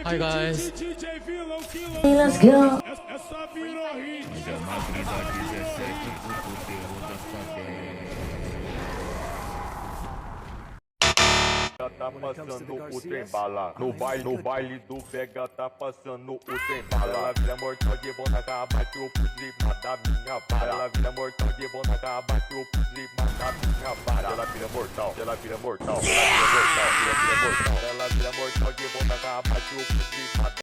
Hi guys. Let's go. Mas é uma brisa 17 pro puteiro das favela. Tá passando o trem bala. No baile do Vega tá passando o trem bala. Ela vira mortal de bom na caba que eu pude matar minha vara. Ela vira mortal de bom na caba que eu pude matar minha vara. Ela vira mortal, ela vira mortal, ela vira mortal, ela vira mortal. Ela vira mortal de bom na caba que eu pude matar.